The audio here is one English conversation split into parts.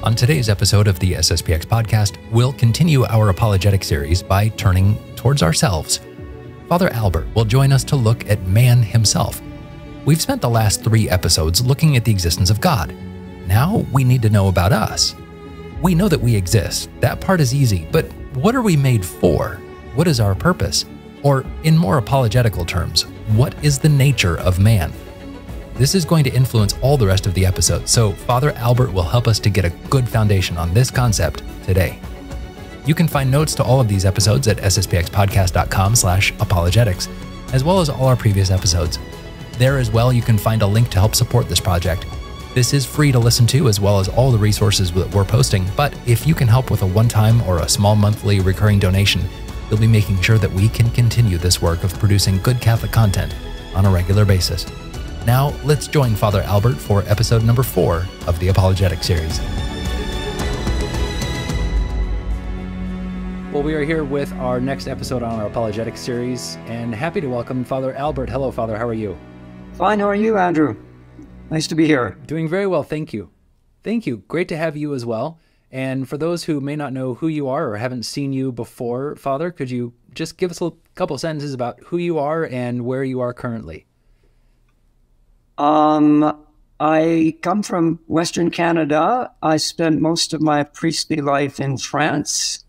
On today's episode of the SSPX podcast, we'll continue our apologetic series by turning towards ourselves. Father Albert will join us to look at man himself. We've spent the last 3 episodes looking at the existence of God. Now we need to know about us. We know that we exist. That part is easy, but what are we made for? What is our purpose? Or in more apologetical terms, what is the nature of man? This is going to influence all the rest of the episode, so Father Albert will help us to get a good foundation on this concept today. You can find notes to all of these episodes at sspxpodcast.com/apologetics, as well as all our previous episodes. There as well, you can find a link to help support this project. This is free to listen to, as well as all the resources that we're posting, but if you can help with a one-time or a small monthly recurring donation, you'll be making sure that we can continue this work of producing good Catholic content on a regular basis. Now, let's join Father Albert for episode number 4 of the Apologetic series. Well, we are here with our next episode on our Apologetic series, and happy to welcome Father Albert. Hello, Father. How are you? Fine. How are you, Andrew? Nice to be here. Doing very well, thank you. Thank you. Great to have you as well. And for those who may not know who you are or haven't seen you before, Father, could you just give us a couple sentences about who you are and where you are currently? I come from Western Canada. I spent most of my priestly life in France,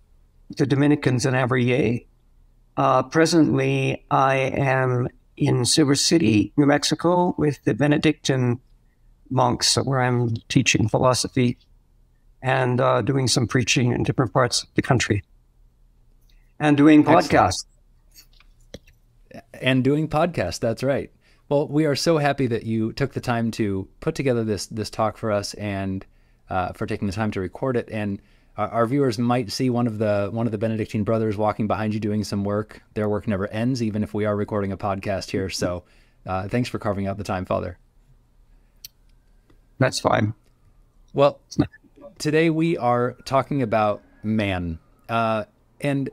the Dominicans in Avrier. Presently, I am in Silver City, New Mexico, with the Benedictine monks, where I'm teaching philosophy and doing some preaching in different parts of the country. And doing podcasts. And doing podcasts, that's right. Well, we are so happy that you took the time to put together this talk for us, and for taking the time to record it. And our viewers might see one of the Benedictine brothers walking behind you doing some work. Their work never ends, even if we are recording a podcast here. So thanks for carving out the time, Father. That's fine. Well, today we are talking about man. And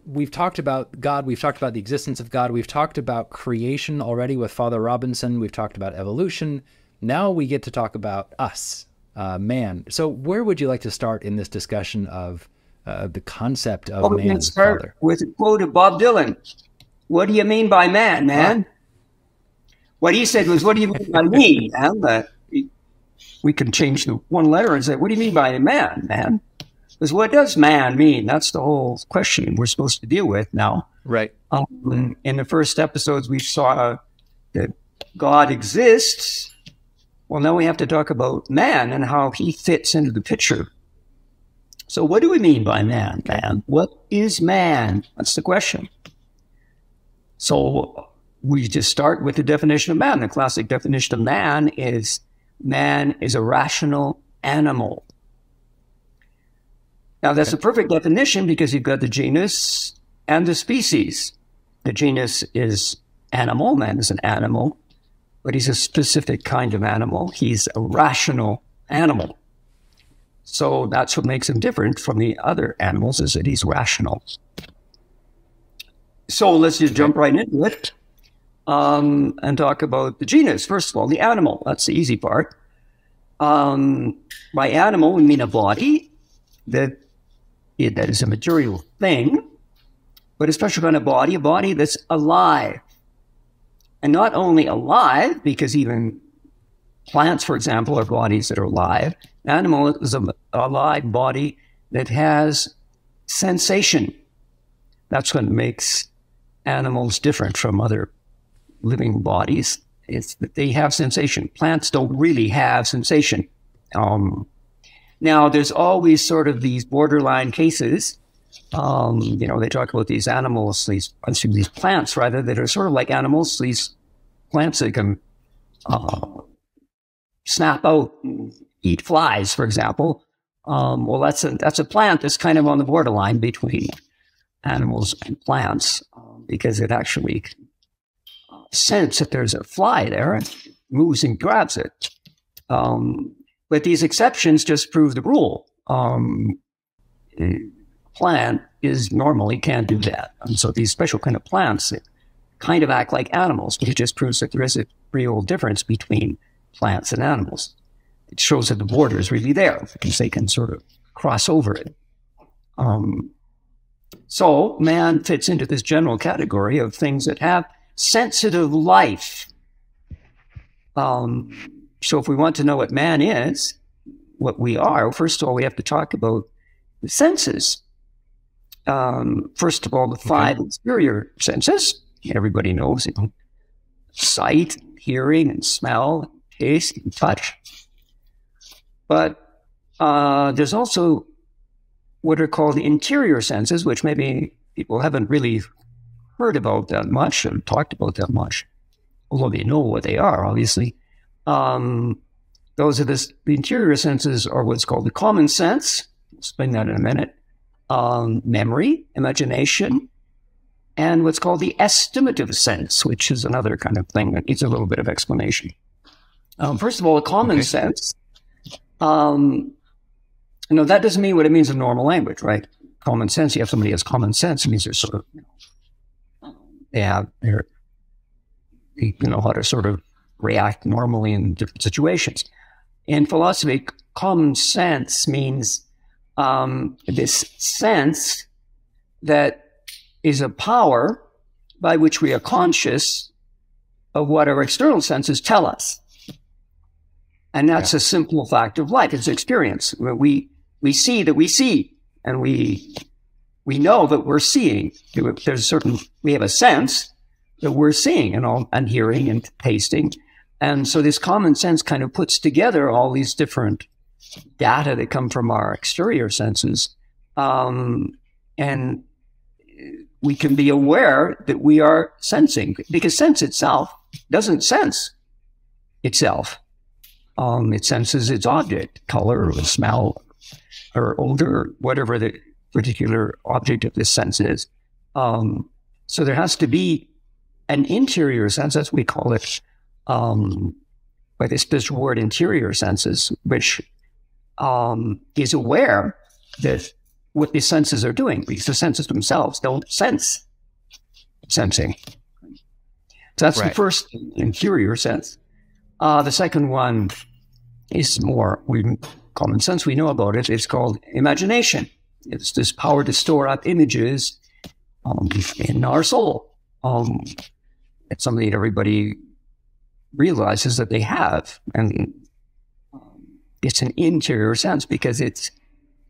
we've talked about God, we've talked about the existence of God, we've talked about creation already with Father Robinson, we've talked about evolution. Now we get to talk about us, man. So where would you like to start in this discussion of the concept of man, let's start Father? with a quote of Bob Dylan. What do you mean by man, man? What he said was, what do you mean by me, man? We can change the one letter and say, what do you mean by man, man? Because what does man mean? That's the whole question we're supposed to deal with now. Right. In the first episodes, we saw that God exists. Well, now we have to talk about man and how he fits into the picture. So what do we mean by man, man? What is man? That's the question. So we just start with the definition of man. The classic definition of man is a rational animal. Now, that's a perfect definition because you've got the genus and the species. The genus is animal. Man is an animal, but he's a specific kind of animal. He's a rational animal. So that's what makes him different from the other animals, is that he's rational. So let's just jump right into it and talk about the genus. First of all, the animal. That's the easy part. By animal, we mean a body that is a material thing, but a special kind of body, a body that's alive. And not only alive, because even plants, for example, are bodies that are alive. Animal is a alive body that has sensation. That's what makes animals different from other living bodies. It's that they have sensation. Plants don't really have sensation. Now, there's always sort of these borderline cases. You know, they talk about these animals, these plants, rather, that are sort of like animals, these plants that can snap out and eat flies, for example. Well, that's a plant that's kind of on the borderline between animals and plants, because it actually sense that there's a fly there and moves and grabs it. But these exceptions just prove the rule. Plant is normally can't do that. And so these special kind of plants that kind of act like animals, but it just proves that there is a real difference between plants and animals. it shows that the border is really there because they can sort of cross over it. So man fits into this general category of things that have sensitive life. So if we want to know what man is, what we are, first of all, we have to talk about the senses. First of all, the five exterior senses. Everybody knows, sight, hearing, and smell, taste, and touch. But there's also what are called the interior senses, which maybe people haven't really heard about that much and talked about that much, although they know what they are, obviously. Those are the interior senses are what's called the common sense. I'll explain that in a minute. Memory, imagination, and what's called the estimative sense, which is another kind of thing that needs a little bit of explanation. First of all, the common sense. That doesn't mean what it means in normal language, right? Common sense, you have somebody who has common sense, it means they're sort of, they know how to sort of react normally in different situations. In philosophy, common sense means this sense that is a power by which we are conscious of what our external senses tell us. And that's a simple fact of life. It's experience. We see that we see, and we know that we're seeing. We have a sense that we're seeing and hearing and tasting. And so this common sense kind of puts together all these different data that come from our exterior senses. And we can be aware that we are sensing, because sense itself doesn't sense itself. It senses its object, color or smell or odor, or whatever the particular object of this sense is. So there has to be an interior sense, as we call it, by this special word, interior senses, which is aware that what these senses are doing, because the senses themselves don't sense sensing. So that's the first interior sense. The second one is more common sense. We know about it. It's called imagination. It's this power to store up images in our soul. It's something that everybody realizes that they have, and it's an interior sense because it's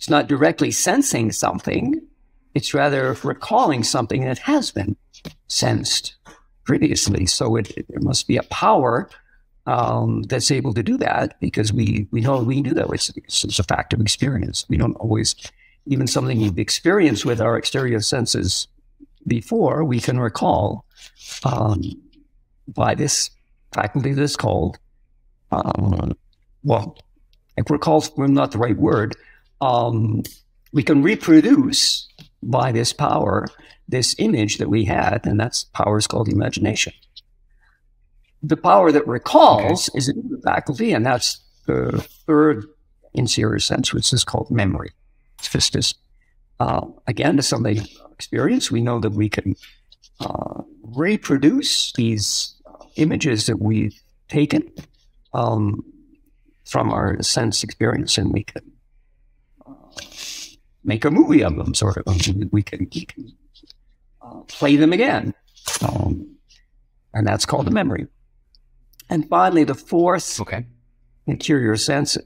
not directly sensing something. It's rather recalling something that has been sensed previously. So there must be a power that's able to do that, because we know we can do that. It's a fact of experience. We don't always, even something we've experienced with our exterior senses before, we can recall by this faculty that's called, if recall, not the right word, we can reproduce by this power this image that we had, and that's power is called imagination. The power that recalls is a new faculty, and that's the third interior sense, which is called memory. Fistus. Again, to something experience, we know that we can reproduce these images that we've taken from our sense experience, and we can make a movie of them, sort of. We can play them again, and that's called the memory. And finally, the fourth interior sense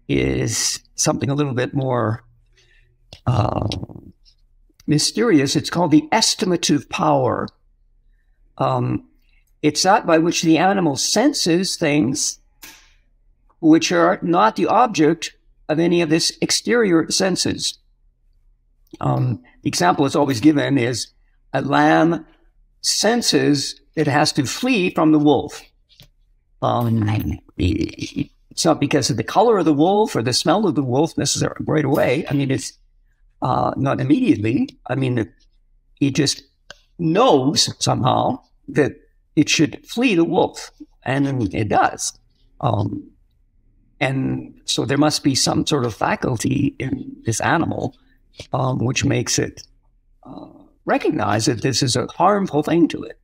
is something a little bit more mysterious. It's called the estimative power. It's that by which the animal senses things which are not the object of any of this exterior senses. The example that's always given is a lamb senses it has to flee from the wolf. It's not because of the color of the wolf or the smell of the wolf necessarily right away. I mean, it's not immediately. I mean, it just knows somehow that it should flee the wolf, and it does. And so there must be some sort of faculty in this animal which makes it recognize that this is a harmful thing to it.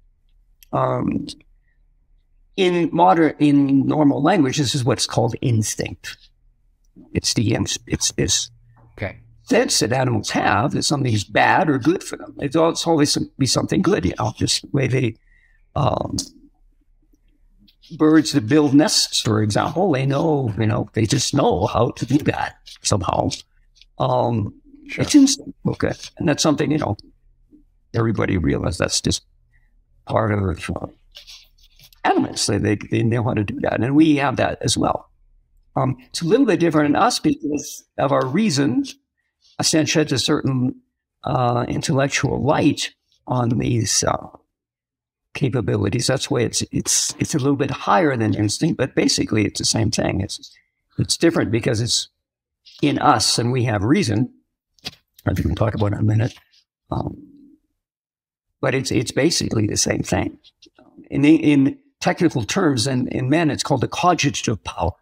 in normal language, this is what's called instinct. It's this sense that animals have that something's bad or good for them. It's always be something good, just the way they, birds that build nests, for example, they know, they just know how to do that somehow. Sure. It's instinct, okay? And that's something, everybody realizes that's just part of animals. They know how to do that, and we have that as well. It's a little bit different in us because of our reason, essentially, sheds a certain intellectual light on these capabilities. That's why it's a little bit higher than instinct, but basically it's the same thing. It's different because it's in us and we have reason. I think we'll talk about it in a minute. But it's basically the same thing. In technical terms, and in men, it's called the cogitative power.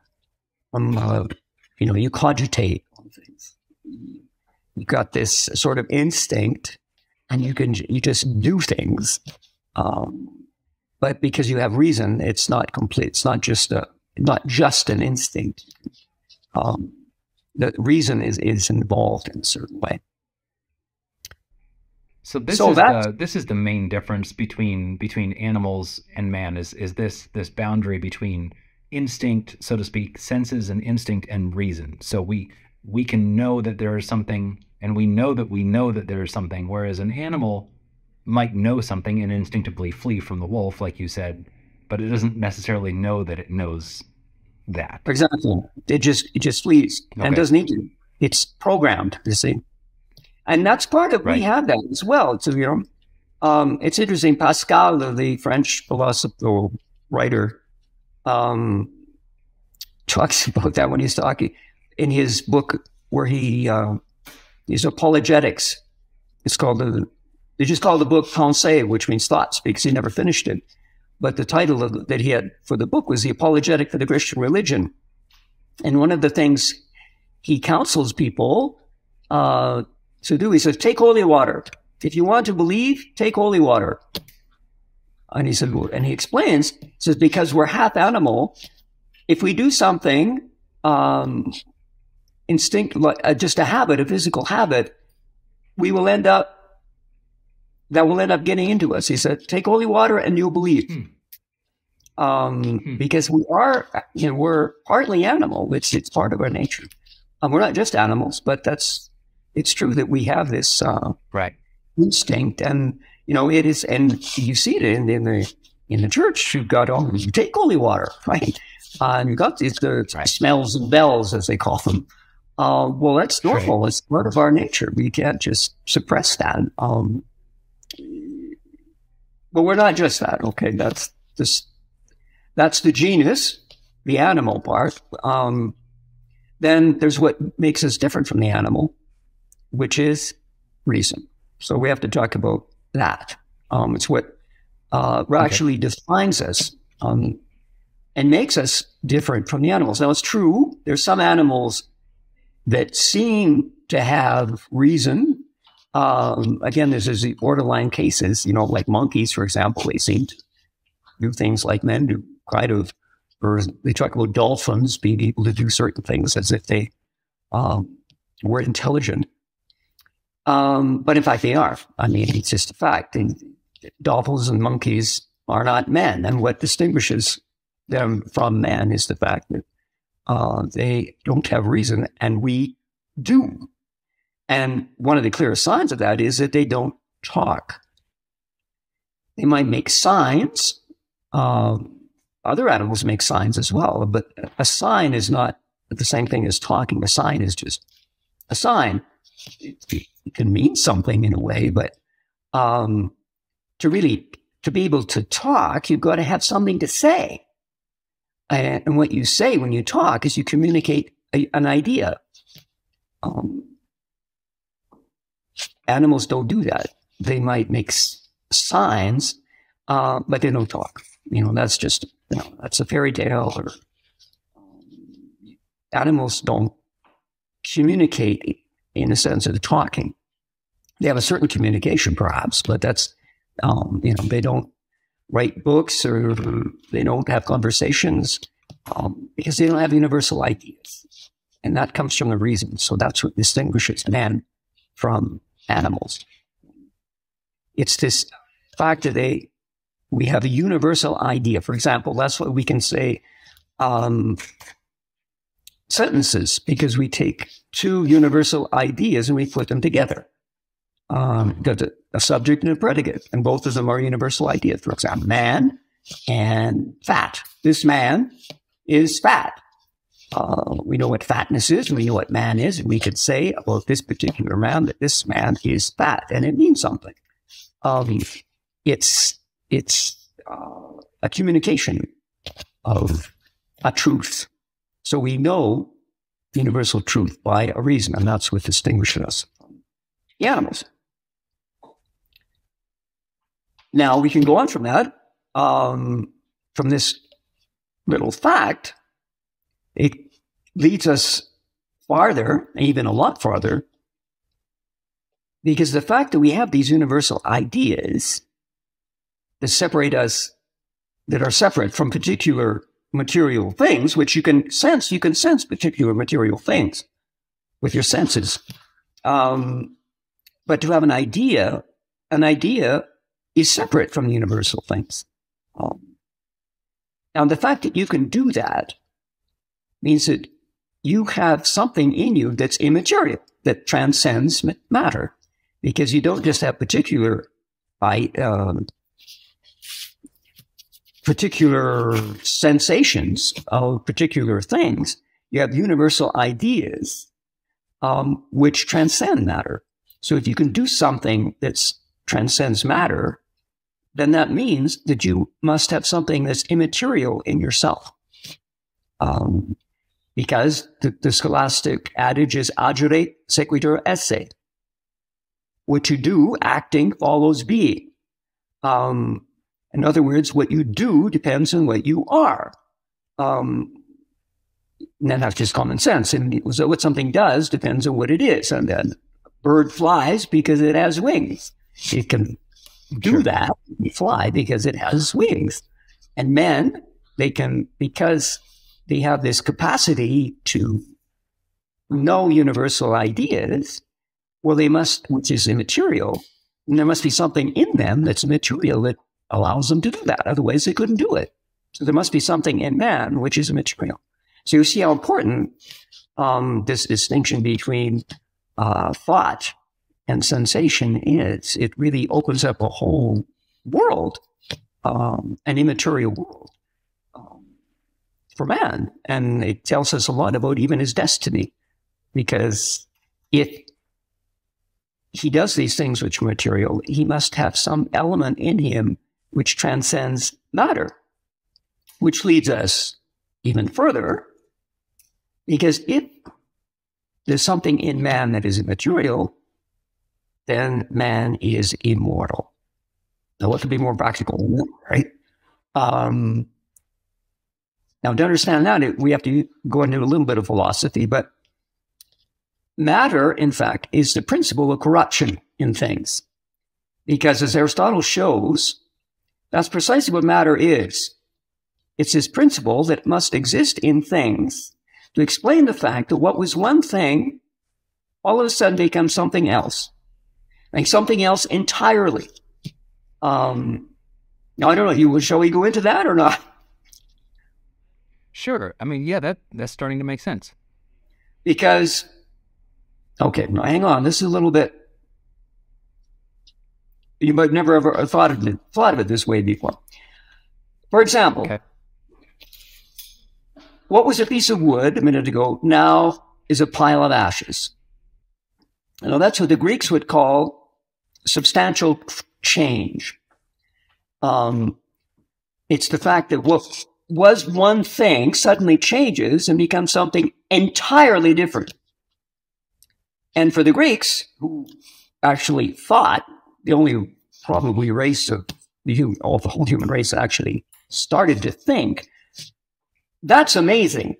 You cogitate on things. You got this sort of instinct, and you just do things. But because you have reason, it's not complete. It's not just an instinct. The reason is involved in a certain way. So this is the main difference between animals and man is this boundary between instinct, so to speak, senses and instinct and reason. So we can know that there is something, and we know that there is something, whereas an animal might know something and instinctively flee from the wolf, like you said, but it doesn't necessarily know that it knows that. Exactly. It just flees and doesn't need to. It's programmed, you see. And that's part of, we have that as well. So, it's interesting. Pascal, the French philosopher writer, talks about that when he's talking in his book where his Apologetics. They just called the book Pensée, which means thoughts, because he never finished it. But the title that he had for the book was The Apologetic for the Christian Religion. And one of the things he counsels people to do, he says, take holy water. If you want to believe, take holy water. And he said, and he explains, he says, because we're half animal, if we do something, just a habit, a physical habit, that will end up getting into us. He said, take holy water and you'll believe. Because we're partly animal. It's part of our nature. We're not just animals, but it's true that we have this instinct, and it is, and you see it in the church. You've got you take holy water, right? And you've got the smells and bells, as they call them. Well, that's normal. It's part of our nature. We can't just suppress that. But we're not just that. Okay, that's the genus, the animal part. Then there's what makes us different from the animal, which is reason. So we have to talk about that. It's what actually defines us and makes us different from the animals. Now, it's true, there's some animals that seem to have reason. Again, there's the borderline cases, like monkeys, for example. They seem to do things like men do, or they talk about dolphins being able to do certain things as if they were intelligent. But in fact, they are. I mean, it's just a fact. Dolphins and monkeys are not men. And what distinguishes them from man is the fact that they don't have reason, and we do. And one of the clearest signs of that is that they don't talk. They might make signs. Other animals make signs as well, but a sign is not the same thing as talking. A sign is just a sign. It can mean something in a way, but to be able to talk, you've got to have something to say. And what you say when you talk is you communicate an idea. Animals don't do that. They might make signs, but they don't talk. That's just, that's a fairy tale. Or animals don't communicate in the sense of talking. They have a certain communication, perhaps, but that's, they don't write books or they don't have conversations because they don't have universal ideas. And that comes from the reason. So that's what distinguishes man from animals. It's this fact that we have a universal idea. For example, that's what we can say sentences, because we take two universal ideas and we put them together. Got a subject and a predicate, and both of them are universal ideas. For example, man and fat. This man is fat. We know what fatness is, and we know what man is, and we could say about this particular man that this man is fat, and it means something. It's a communication of a truth. So we know the universal truth by a reason, and that's what distinguishes us from the animals. Now, we can go on from that. From this little fact, it leads us farther, even a lot farther, because the fact that we have these universal ideas that separate us, that are separate from particular material things, which you can sense particular material things with your senses. But to have an idea is separate from the universal things. Now, the fact that you can do that means that you have something in you that's immaterial, that transcends matter, because you don't just have particular sensations of particular things. You have universal ideas which transcend matter. So if you can do something that transcends matter, then that means that you must have something that's immaterial in yourself. Because the scholastic adage is agere sequitur esse. What you do, acting, follows being. In other words, what you do depends on what you are. And that's just common sense. And so what something does depends on what it is. And then a bird flies because it has wings. It can do that, fly, because it has wings. And men, they can, because they have this capacity to know universal ideas, well, they must, which is immaterial, and there must be something in them that's immaterial that allows them to do that. Otherwise, they couldn't do it. So there must be something in man which is immaterial. So you see how important this distinction between thought and sensation is. It really opens up a whole world, an immaterial world for man. And it tells us a lot about even his destiny, because if he does these things which are material, he must have some element in him which transcends matter, which leads us even further, because if there's something in man that is immaterial, then man is immortal. Now, what could be more practical than that, right? Now, to understand that, we have to go into a little bit of philosophy, but matter, in fact, is the principle of corruption in things. Because as Aristotle shows, that's precisely what matter is. It's this principle that must exist in things to explain the fact that what was one thing all of a sudden becomes something else. Like something else entirely. Now, I don't know, shall we go into that or not? Sure. I mean, yeah, that's starting to make sense. Because, okay, now hang on. This is a little bit, you might never ever thought of it this way before. For example, okay. What was a piece of wood a minute ago now is a pile of ashes. Now, that's what the Greeks would call substantial change. It's the fact that what was one thing suddenly changes and becomes something entirely different. And for the Greeks, who actually thought, the only probably race of the whole human race actually started to think, that's amazing.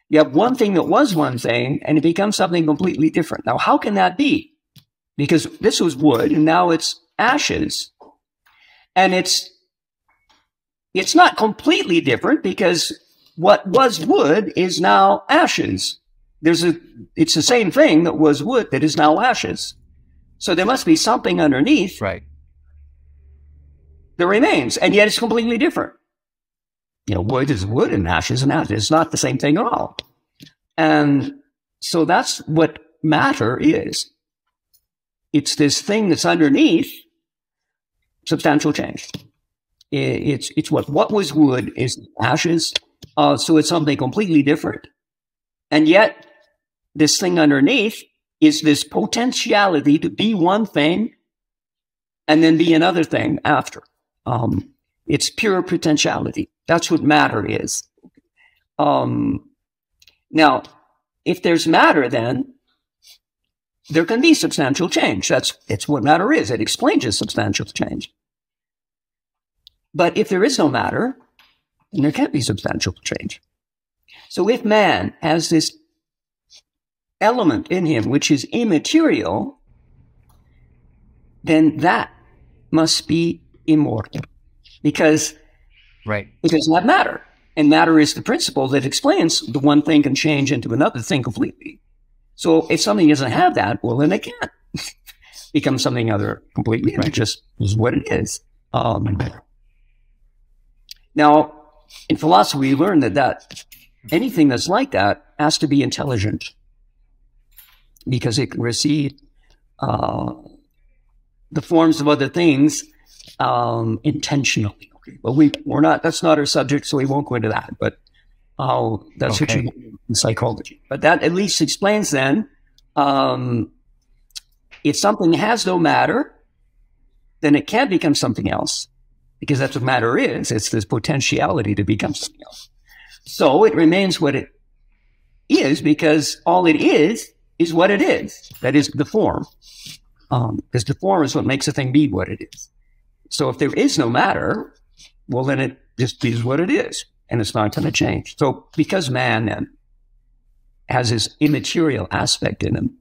You have one thing that was one thing, and it becomes something completely different. Now, how can that be? Because this was wood, and now it's ashes. And it's It's not completely different because what was wood is now ashes. It's the same thing that was wood that is now ashes. So there must be something underneath Right. that remains, and yet it's completely different. You know, wood is wood and ashes. It's not the same thing at all. And so that's what matter is. It's this thing that's underneath substantial change. It's what was wood is ashes. So it's something completely different. And yet this thing underneath is this potentiality to be one thing and then be another thing after. It's pure potentiality. That's what matter is. Now, if there's matter, then there can be substantial change. It's what matter is. It explains a substantial change. But if there is no matter, then there can't be substantial change. So if man has this element in him which is immaterial, then that must be immortal, because Right. it doesn't have matter. And matter is the principle that explains the one thing can change into another thing completely. So if something doesn't have that, well, then it can't become something other completely. Right. It just is what it is. Now, in philosophy, we learn that anything that's like that has to be intelligent, because it can receive the forms of other things intentionally. Okay. But we're not. That's not our subject, so we won't go into that. But that's what you learn in psychology. But that at least explains then, if something has no matter, then it can become something else, because that's what matter is. It's this potentiality to become something else. So it remains what it is, because all it is what it is. That is the form. Because the form is what makes a thing be what it is. So if there is no matter, well, then it just is what it is, and it's not going to change. So because man then has this immaterial aspect in him,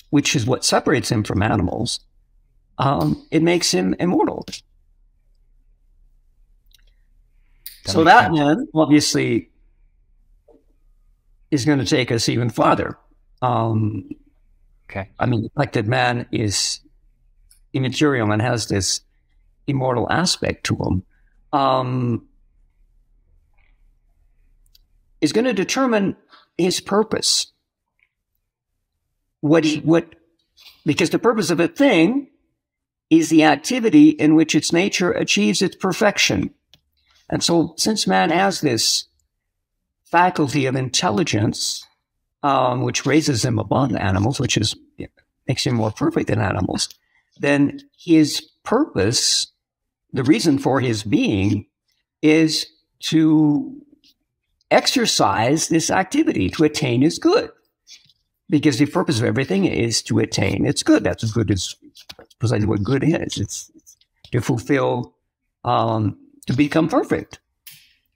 which is what separates him from animals, it makes him immortal. So that then obviously is going to take us even farther. Okay. I mean, the fact that man is immaterial and has this immortal aspect to him is going to determine his purpose. Because the purpose of a thing is the activity in which its nature achieves its perfection. And so since man has this faculty of intelligence, which raises him above animals, which makes him more perfect than animals, then his purpose, the reason for his being, is to exercise this activity, to attain his good. Because the purpose of everything is to attain its good. That's precisely what good is. It's to fulfill, to become perfect,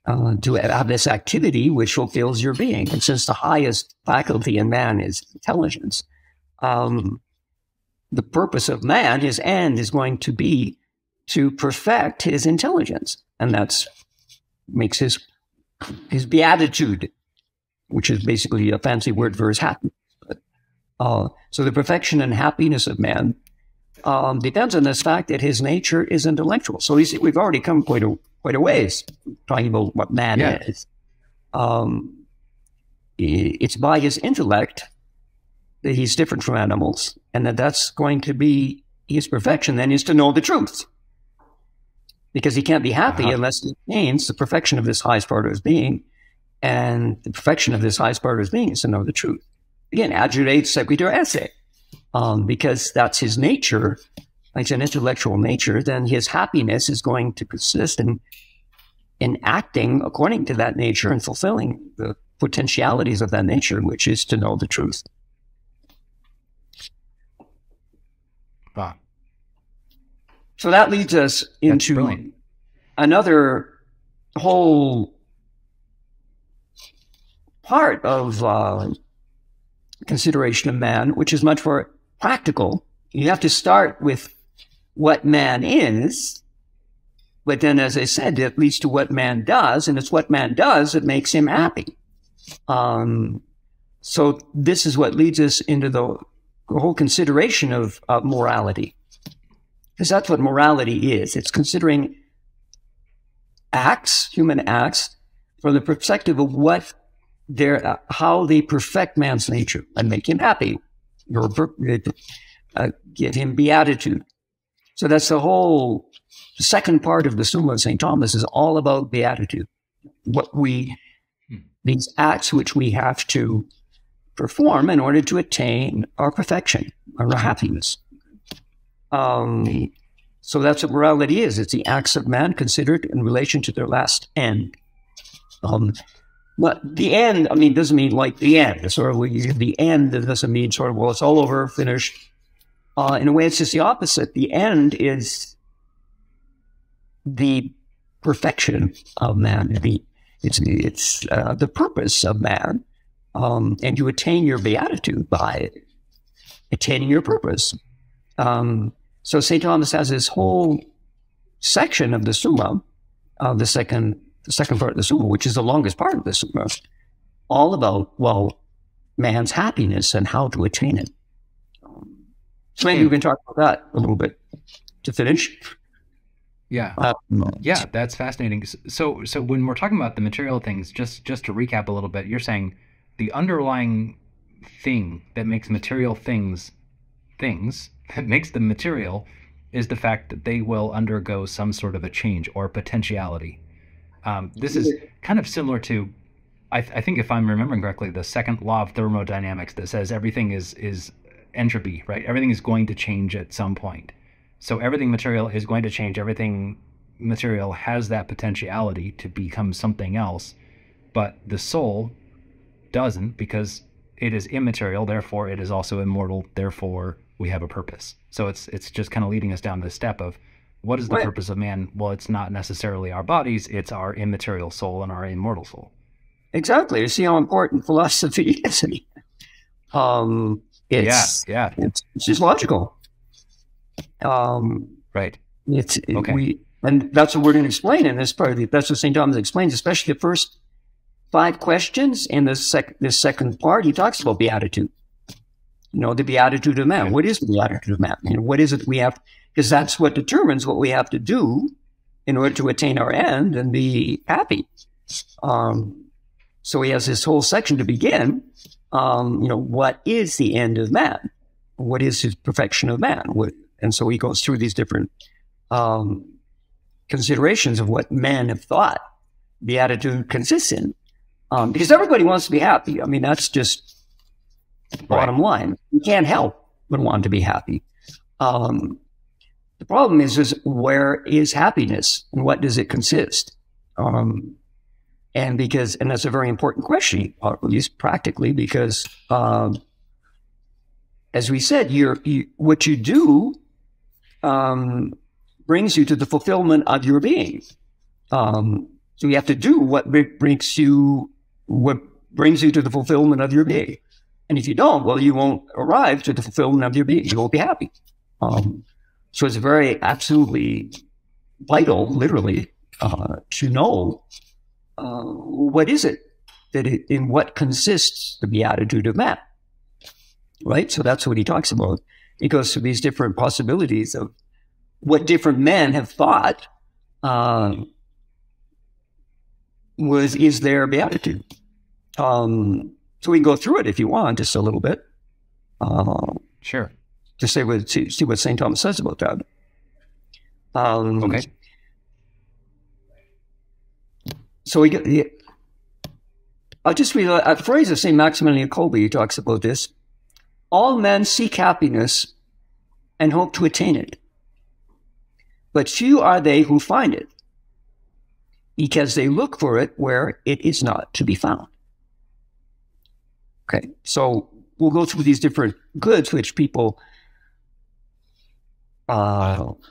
to have this activity which fulfills your being. And since the highest faculty in man is intelligence, the purpose of man, his end, is going to be to perfect his intelligence. And that's makes his beatitude, which is basically a fancy word for his happiness. So the perfection and happiness of man depends on this fact that his nature is intellectual. So we've already come quite a ways talking about what man is. It's by his intellect that he's different from animals, and that's going to be his perfection then, is to know the truth. Because he can't be happy unless he attains the perfection of this highest part of his being. And the perfection of this highest part of his being is to know the truth. Again, adjudate sequitur esse. Because that's his nature, it's an intellectual nature, then his happiness is going to consist in acting according to that nature and fulfilling the potentialities of that nature, which is to know the truth. Wow. So that leads us into another whole part of consideration of man, which is much more practical. You have to start with what man is, But then, as I said, it leads to what man does, and it's what man does that makes him happy. So this is what leads us into the whole consideration of morality. Because that's what morality is. It's considering acts, human acts, from the perspective of how they perfect man's nature and make him happy, or give him beatitude. So that's the whole second part of the Summa of St. Thomas is all about beatitude. These acts which we have to perform in order to attain our perfection, our happiness. So that's what morality is. It's the acts of man considered in relation to their last end. But the end, I mean, doesn't mean like the end. Sort of the end doesn't mean sort of, well, it's all over, finished. In a way, it's just the opposite. The end is the perfection of man. It's the purpose of man, and you attain your beatitude by attaining your purpose. So St. Thomas has this whole section of the Summa, the second part of the Summa, which is the longest part of the Summa, all about, well, man's happiness and how to attain it. So maybe we can talk about that a little bit to finish. Yeah. Yeah, that's fascinating. So when we're talking about the material things, just to recap a little bit, you're saying the underlying thing that makes material things that makes them material is the fact that they will undergo some sort of a change or potentiality. This is kind of similar to, I think if I'm remembering correctly, the second law of thermodynamics that says everything is entropy, right? Everything is going to change at some point. So everything material is going to change. Everything material has that potentiality to become something else, but the soul doesn't, because it is immaterial, therefore it is also immortal, therefore we have a purpose. So it's just kind of leading us down this step of what is the purpose of man? Well, it's not necessarily our bodies, it's our immaterial soul and our immortal soul. Exactly. You see how important philosophy is. It's just logical. Right. And that's what we're going to explain in this part. That's what St. Thomas explains, especially the first 5 questions in this second part. He talks about beatitude. The beatitude of man. What is the beatitude of man? What is it we have? Because that's what determines what we have to do in order to attain our end and be happy. So he has this whole section to begin. What is the end of man? What is his perfection of man? And so he goes through these different considerations of what men have thought beatitude consists in. Because everybody wants to be happy. I mean, that's just bottom line. You can't help but want to be happy. The problem is where is happiness and what does it consist? And that's a very important question, at least practically, because as we said, what you do brings you to the fulfillment of your being. So you have to do what brings you to the fulfillment of your being. And if you don't, well, you won't arrive to the fulfillment of your being. You won't be happy. So it's very absolutely vital, literally, to know what is it in what consists the beatitude of man, right? So that's what he talks about. He goes through these different possibilities of what different men have thought is their beatitude. So we can go through it if you want, just a little bit. Sure. To see what St. Thomas says about that. Okay. So I'll just read a phrase of St. Maximilian Kolbe. He talks about this. All men seek happiness and hope to attain it, but few are they who find it, because they look for it where it is not to be found. Okay, so we'll go through these different goods which people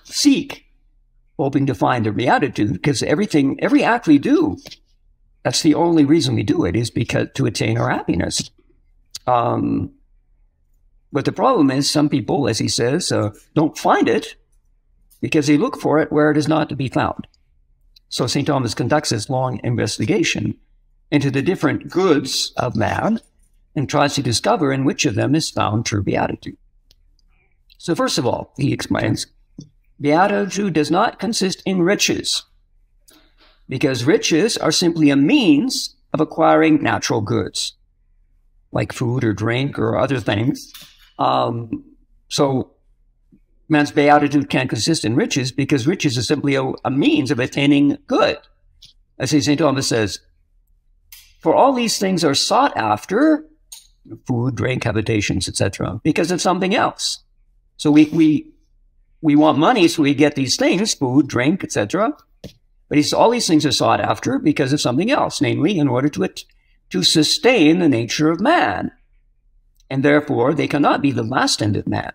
seek, hoping to find their beatitude, because every act we do, that's the only reason we do it, is because to attain our happiness. But the problem is some people, as he says, don't find it because they look for it where it is not to be found. So St. Thomas conducts this long investigation into the different goods of man and tries to discover in which of them is found true beatitude. So first of all, he explains, beatitude does not consist in riches, because riches are simply a means of acquiring natural goods, like food or drink or other things. So man's beatitude can't consist in riches because riches is simply a means of attaining good. As St. Thomas says, for all these things are sought after, food, drink, habitations, etc., because of something else. So we want money, so we get these things, food, drink, etc. But all these things are sought after because of something else, namely in order to sustain the nature of man. And therefore, they cannot be the last end of man,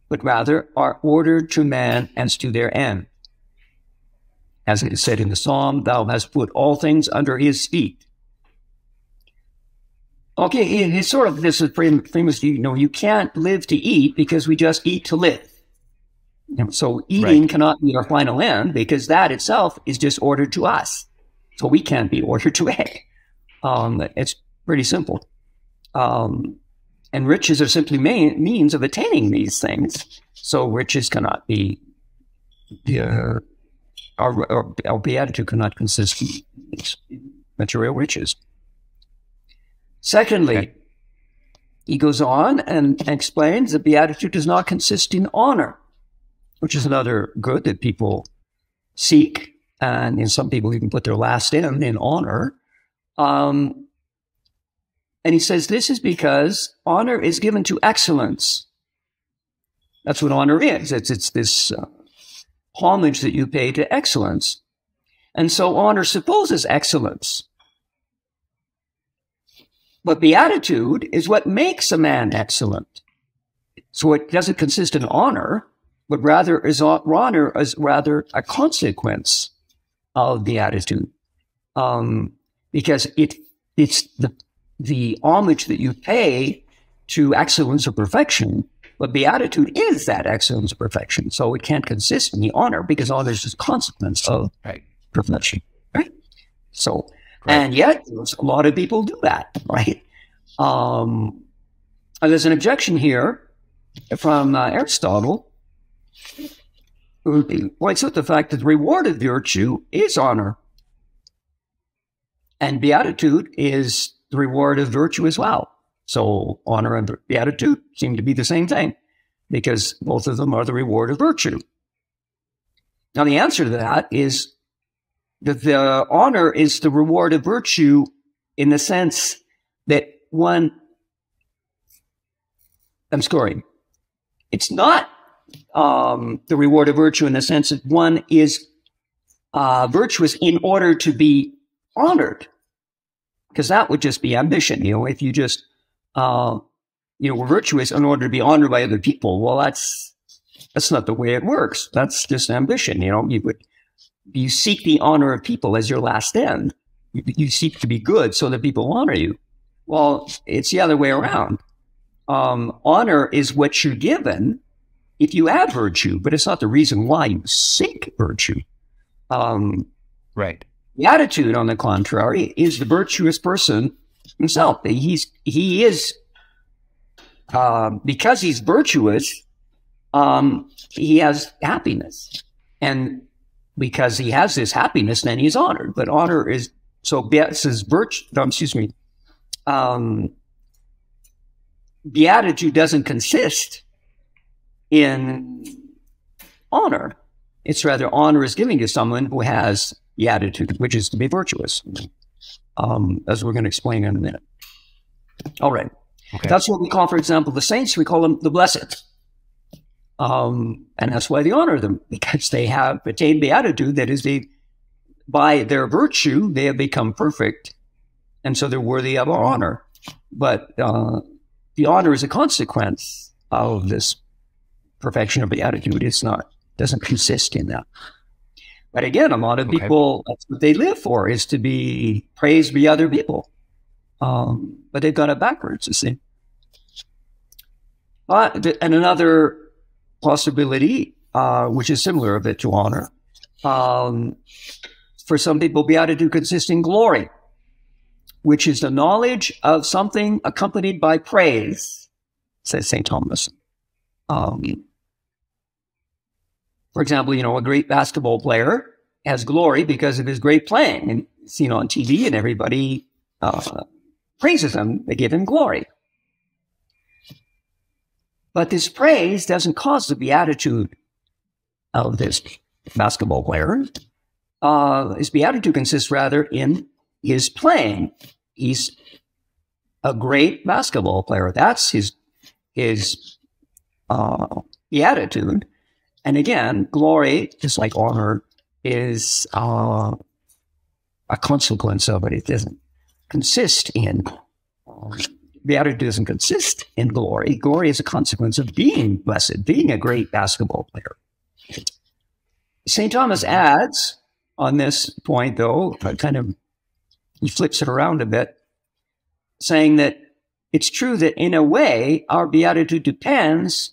but rather are ordered to man as to their end. As it is said in the Psalm, thou hast put all things under his feet. Okay, it's sort of, this is famous, you can't live to eat because we just eat to live. So eating cannot be our final end because that itself is just ordered to us. So we can't be ordered to it. It's pretty simple. And riches are simply means of attaining these things. So riches cannot be, our beatitude cannot consist in material riches. Secondly, he goes on and explains that beatitude does not consist in honor, which is another good that people seek, and some people even put their last in honor. And he says this is because honor is given to excellence. That's what honor is. It's this homage that you pay to excellence. And so honor supposes excellence. But beatitude is what makes a man excellent. So it doesn't consist in honor, but rather honor is rather a consequence of beatitude. Because it's the homage that you pay to excellence or perfection, but beatitude is that excellence or perfection. So it can't consist in the honor because honor is just a consequence of perfection. Right? So, and yet a lot of people do that, right? And there's an objection here from Aristotle, who points out the fact that the reward of virtue is honor. And beatitude is the reward of virtue as well. So honor and beatitude seem to be the same thing because both of them are the reward of virtue. Now, the answer to that is that the honor is the reward of virtue in the sense that it's not the reward of virtue in the sense that one is virtuous in order to be honored, because that would just be ambition. If you just, were virtuous in order to be honored by other people, well, that's not the way it works. That's just ambition. You seek the honor of people as your last end. You seek to be good so that people honor you. Well, it's the other way around. Honor is what you're given if you have virtue, but it's not the reason why you seek virtue. Beatitude, on the contrary, is the virtuous person himself. He is, because he's virtuous, he has happiness. And because he has this happiness, then he's honored. But honor is, so beatitude doesn't consist in honor. It's rather honor is giving to someone who has beatitude, which is to be virtuous, as we're going to explain in a minute. All right. Okay. That's what we call, for example, the saints. We call them the blessed. And that's why they honor them, because they have attained beatitude. That is, by their virtue, they have become perfect. And so they're worthy of our honor. But the honor is a consequence of this perfection of beatitude. Doesn't consist in that. But again, a lot of people, that's what they live for, is to be praised by other people. But they've got it backwards, you see. And another possibility, which is similar a bit to honor, For some people, beatitude consists in glory, which is the knowledge of something accompanied by praise, says St. Thomas. For example, a great basketball player has glory because of his great playing, and seen on TV, and everybody praises him. They give him glory. But this praise doesn't cause the beatitude of this basketball player. His beatitude consists rather in his playing. He's a great basketball player. That's his beatitude. And again, glory, just like honor, is a consequence of it. It doesn't consist in beatitude doesn't consist in glory. Glory is a consequence of being blessed, being a great basketball player. St. Thomas adds on this point, though, he flips it around a bit, saying that it's true that in a way, our beatitude depends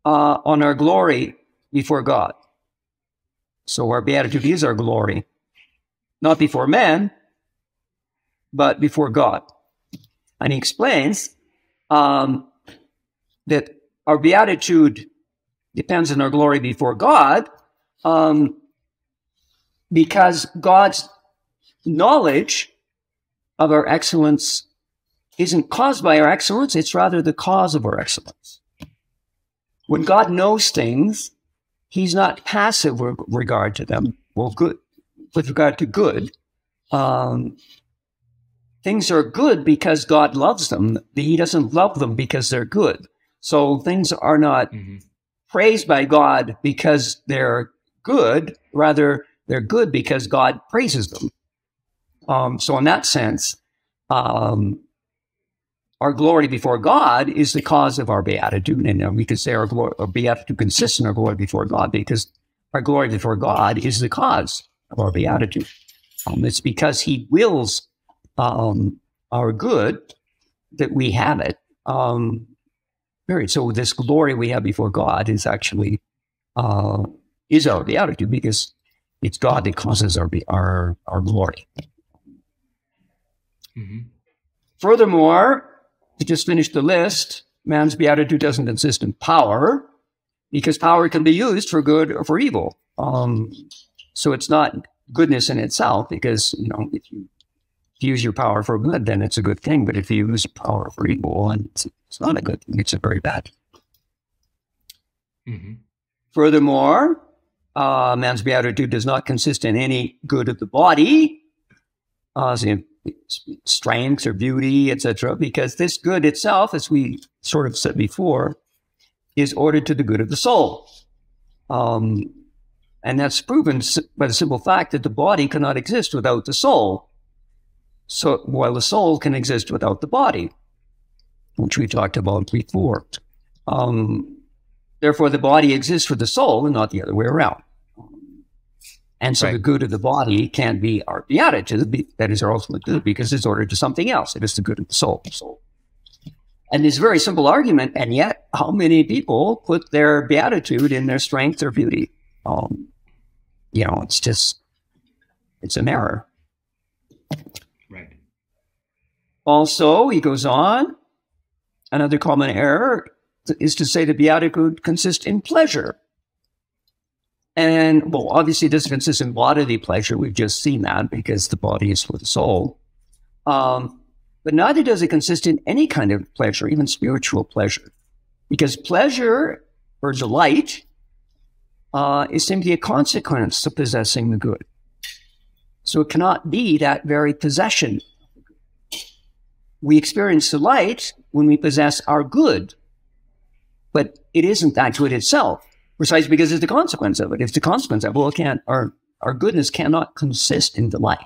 on our glory before God. So our beatitude is our glory, not before men, but before God. And he explains that our beatitude depends on our glory before God because God's knowledge of our excellence isn't caused by our excellence, it's rather the cause of our excellence. When God knows things, he's not passive with regard to them. Well, good, with regard to good. Things are good because God loves them. He doesn't love them because they're good. So things are not praised by God because they're good. Rather, they're good because God praises them. So in that sense, our glory before God is the cause of our beatitude. And we could say our beatitude consists in our glory before God because our glory before God is the cause of our beatitude. It's because he wills our good that we have it. So this glory we have before God is actually is our beatitude because it's God that causes our glory. Furthermore, to just finish the list, man's beatitude doesn't consist in power because power can be used for good or for evil. So it's not goodness in itself because, if you use your power for good, then it's a good thing. But if you use power for evil, and it's not a good thing, it's a very bad thing. Furthermore, man's beatitude does not consist in any good of the body, strength or beauty, etc., because this good itself, as we sort of said before, is ordered to the good of the soul. And that's proven by the simple fact that the body cannot exist without the soul. So while the soul can exist without the body, which we talked about before. Therefore, the body exists for the soul and not the other way around. And so the good of the body can't be our beatitude, that is our ultimate good, because it's ordered to something else. It is the good of the soul. And it's a very simple argument, and yet how many people put their beatitude in their strength or beauty? It's an error. Right. Also, he goes on, another common error is to say the beatitude consists in pleasure. And, well, obviously it doesn't consist in bodily pleasure. We've just seen that because the body is for the soul. But neither does it consist in any kind of pleasure, even spiritual pleasure. Because pleasure or delight is simply a consequence of possessing the good. So it cannot be that very possession. We experience delight when we possess our good, but it isn't that good itself, precisely because it's the consequence of it. If it's the consequence of it, our goodness cannot consist in delight.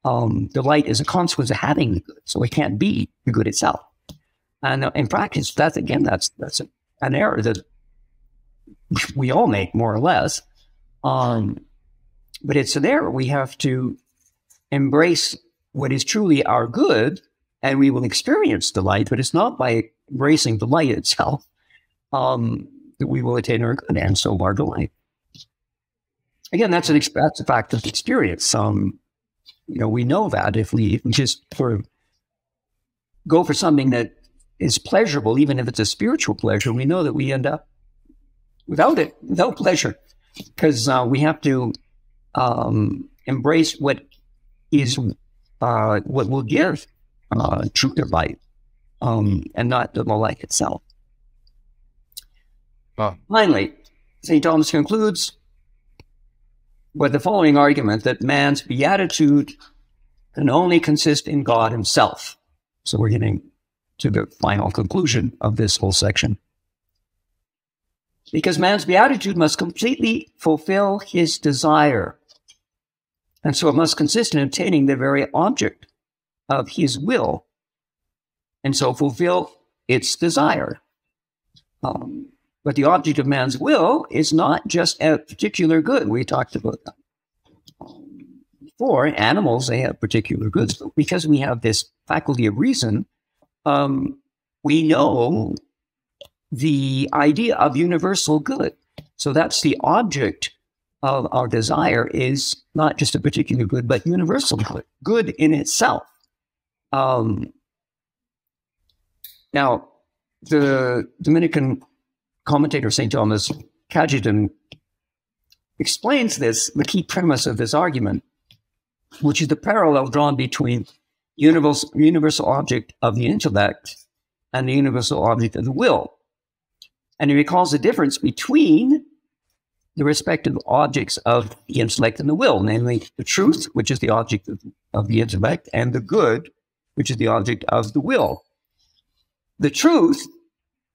Delight is a consequence of having the good, so it can't be the good itself. And in practice, that's an error that we all make, more or less. But it's an error. We have to embrace what is truly our good, and we will experience delight, but it's not by embracing delight itself that we will attain our good and so our delight. again, that's a fact of experience. We know that if we just sort of go for something that is pleasurable, even if it's a spiritual pleasure, we know that we end up without pleasure, because we have to embrace what will give truth or light, and not the light itself. Finally, St. Thomas concludes with the following argument that man's beatitude can only consist in God himself. So we're getting to the final conclusion of this whole section. Because man's beatitude must completely fulfill his desire. And so it must consist in obtaining the very object of his will, and so fulfill its desire. But the object of man's will is not just a particular good. We talked about that before. Animals, they have particular goods. But because we have this faculty of reason, we know the idea of universal good. So that's the object of our desire, is not just a particular good, but universal good, good in itself. Now, the Dominican commentator St. Thomas Cajetan explains the key premise of this argument, which is the parallel drawn between universal object of the intellect and the universal object of the will. And he recalls the difference between the respective objects of the intellect and the will, namely the truth, which is the object of the intellect, and the good, which is the object of the will. The truth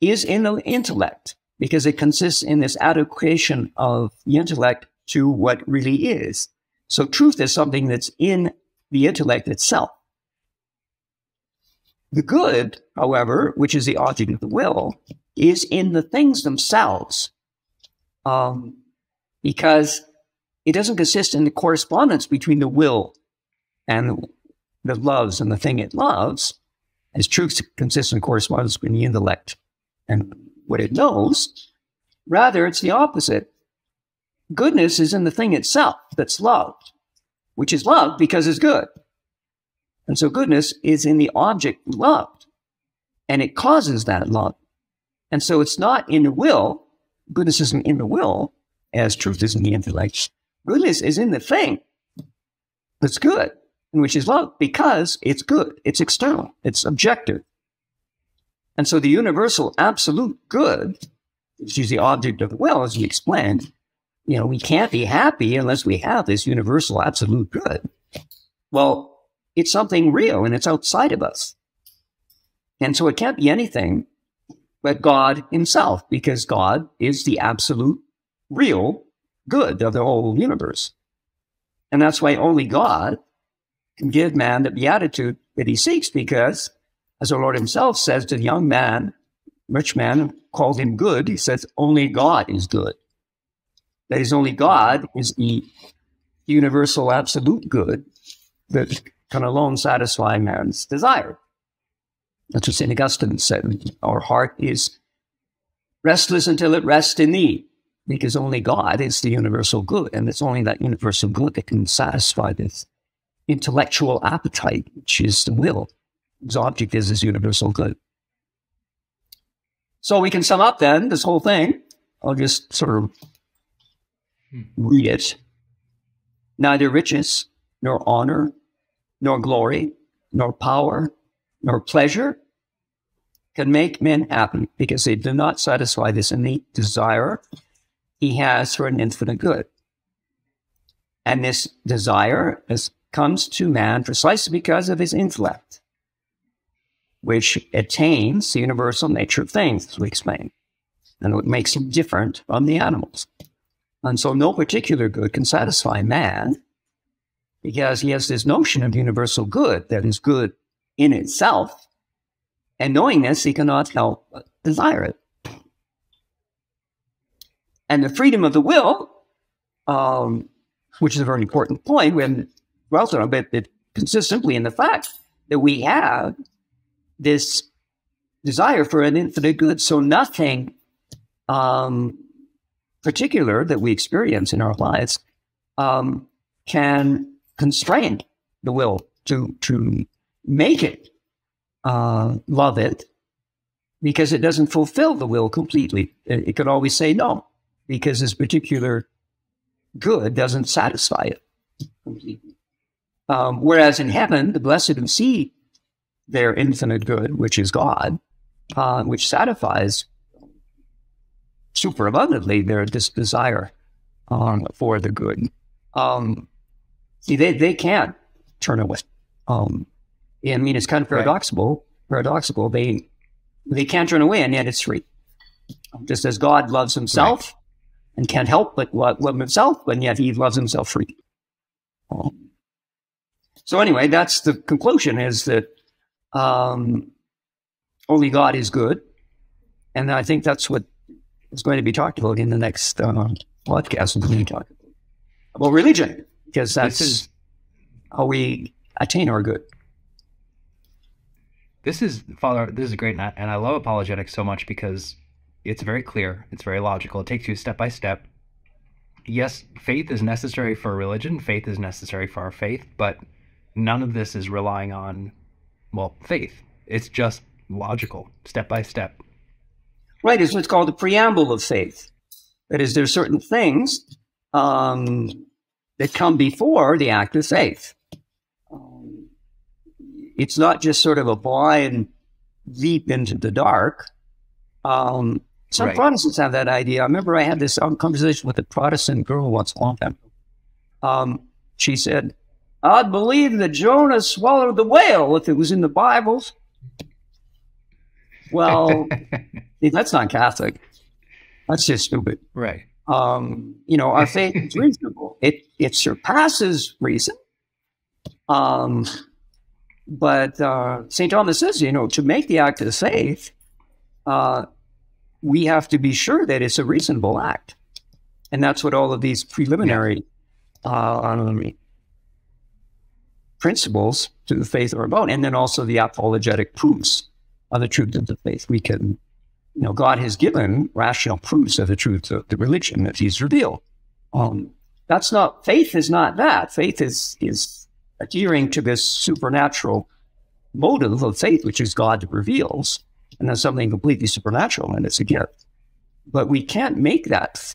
is in the intellect, because it consists in this adequation of the intellect to what really is. So truth is something that's in the intellect itself. The good, however, which is the object of the will, is in the things themselves, because it doesn't consist in the correspondence between the will and the loves and the thing it loves, as truth consists in correspondence between the intellect and what it knows. Rather, it's the opposite. Goodness is in the thing itself that's loved, which is loved because it's good. And so goodness is in the object loved, and it causes that love. And so it's not in the will. Goodness isn't in the will, as truth is in the intellect. Goodness is in the thing that's good, and which is loved because it's good. It's external. It's objective. And so the universal absolute good, which is the object of the will, as we explained, we can't be happy unless we have this universal absolute good. Well, it's something real, and it's outside of us. And so it can't be anything but God himself, because God is the absolute real good of the whole universe. And that's why only God can give man the beatitude that he seeks, because, as our Lord himself says to the young man, rich man, called him good, he says, only God is good. That is, only God is the universal absolute good that can alone satisfy man's desire. That's what St. Augustine said. Our heart is restless until it rests in thee, because only God is the universal good, and it's only that universal good that can satisfy this intellectual appetite, which is the will. Its object is this universal good. So we can sum up then this whole thing. I'll just sort of read it. Neither riches, nor honor, nor glory, nor power, nor pleasure can make men happy, because they do not satisfy this innate desire he has for an infinite good. And this desire comes to man precisely because of his intellect, which attains the universal nature of things, as we explained, and what makes him different from the animals. And so no particular good can satisfy man, because he has this notion of universal good that is good in itself, and knowing this, he cannot help but desire it. And the freedom of the will, which is a very important point, when dwelt on, but it consists simply in the fact that we have this desire for an infinite good. So nothing particular that we experience in our lives can constrain the will to make it love it, because it doesn't fulfill the will completely. It could always say no, because this particular good doesn't satisfy it completely. Whereas in heaven, the blessed who see their infinite good, which is God, which satisfies superabundantly their desire for the good. See, they can't turn away. I mean, it's kind of paradoxical. Paradoxical. They can't turn away, and yet it's free. Just as God loves himself and can't help but love himself, and yet he loves himself free. So anyway, that's the conclusion, is that only God is good. And I think that's what is going to be talked about in the next podcast. We're going to talk about religion, because that's how we attain our good. Father, this is great. And I love apologetics so much because it's very clear. It's very logical. It takes you step by step. Yes, faith is necessary for religion. Faith is necessary for our faith. But none of this is relying on, well, faith. It's just logical, step by step. Right. It's what's called the preamble of faith. That is, there's certain things that come before the act of faith. It's not just sort of a blind leap into the dark. Some Protestants have that idea. I remember I had this conversation with a Protestant girl once, a long time ago. She said, I'd believe that Jonah swallowed the whale if it was in the Bibles. Well, that's not Catholic. That's just stupid. Right. Our faith is reasonable. It surpasses reason. But St. Thomas says, to make the act of faith, we have to be sure that it's a reasonable act. And that's what all of these preliminary principles to the faith are about. And then also the apologetic proofs of the truth of the faith. We can, God has given rational proofs of the truth of the religion that he's revealed. Faith is not that. Faith is adhering to this supernatural motive of faith, which is God reveals, and that's something completely supernatural, and it's a gift. But we can't make that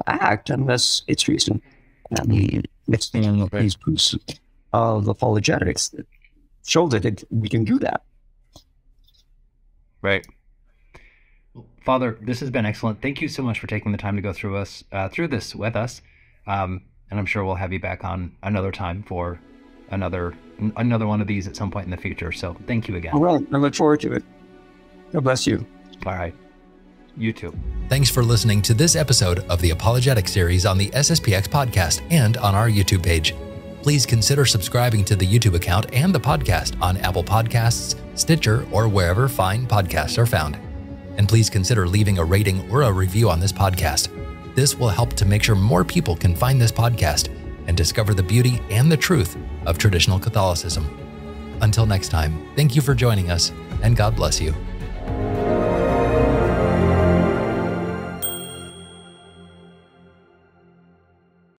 act unless it's reason. And it's these proofs of apologetics that show that we can do that. Right. Father, this has been excellent. Thank you so much for taking the time to go through this with us. And I'm sure we'll have you back on another time for another one of these at some point in the future. So thank you again. All right. I look forward to it. God bless you. All right. You too. Thanks for listening to this episode of the Apologetic series on the SSPX podcast and on our YouTube page. Please consider subscribing to the YouTube account and the podcast on Apple Podcasts, Stitcher, or wherever fine podcasts are found. And please consider leaving a rating or a review on this podcast. This will help to make sure more people can find this podcast and discover the beauty and the truth of traditional Catholicism. Until next time, thank you for joining us, and God bless you.